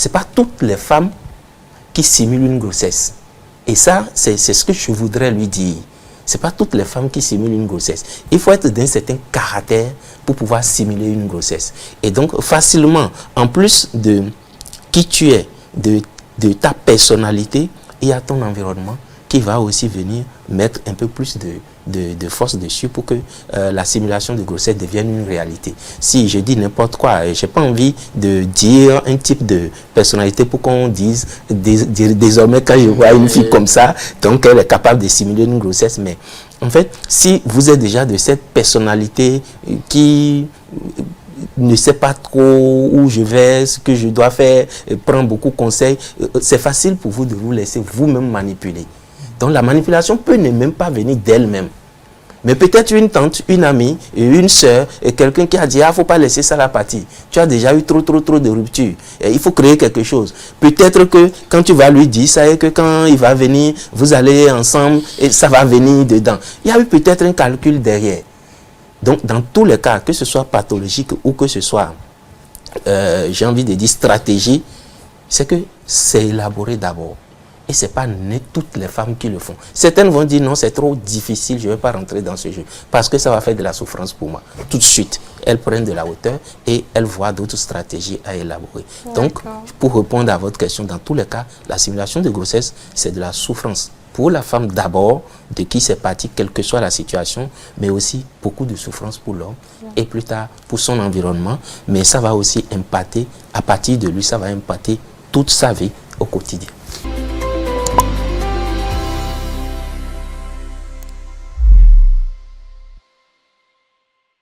Ce n'est pas toutes les femmes qui simulent une grossesse. Et ça, c'est ce que je voudrais lui dire. Ce n'est pas toutes les femmes qui simulent une grossesse. Il faut être d'un certain caractère pour pouvoir simuler une grossesse. Et donc, facilement, en plus de qui tu es, de ta personnalité, il y a ton environnement qui va aussi venir mettre un peu plus de force dessus pour que la simulation de grossesse devienne une réalité. Si je dis n'importe quoi, je n'ai pas envie de dire un type de personnalité pour qu'on dise désormais quand je vois une fille comme ça, donc elle est capable de simuler une grossesse. Mais en fait, si vous êtes déjà de cette personnalité qui ne sait pas trop où je vais, ce que je dois faire, prend beaucoup de conseils, c'est facile pour vous de vous laisser vous-même manipuler. Donc la manipulation peut ne même pas venir d'elle-même. Mais peut-être une tante, une amie, une sœur, et quelqu'un qui a dit « Ah, il ne faut pas laisser ça la partie. Tu as déjà eu trop de ruptures. Il faut créer quelque chose. » Peut-être que quand tu vas lui dire ça et que quand il va venir, vous allez ensemble et ça va venir dedans. Il y a eu peut-être un calcul derrière. Donc dans tous les cas, que ce soit pathologique ou que ce soit, j'ai envie de dire stratégie, c'est que c'est élaboré d'abord. Et ce n'est pas toutes les femmes qui le font. Certaines vont dire non, c'est trop difficile, je ne vais pas rentrer dans ce jeu. Parce que ça va faire de la souffrance pour moi. Tout de suite, elles prennent de la hauteur et elles voient d'autres stratégies à élaborer. Donc, pour répondre à votre question, dans tous les cas, la simulation de grossesse, c'est de la souffrance. Pour la femme d'abord, de qui c'est parti, quelle que soit la situation, mais aussi beaucoup de souffrance pour l'homme et plus tard pour son environnement. Mais ça va aussi impacter, à partir de lui, ça va impacter toute sa vie au quotidien.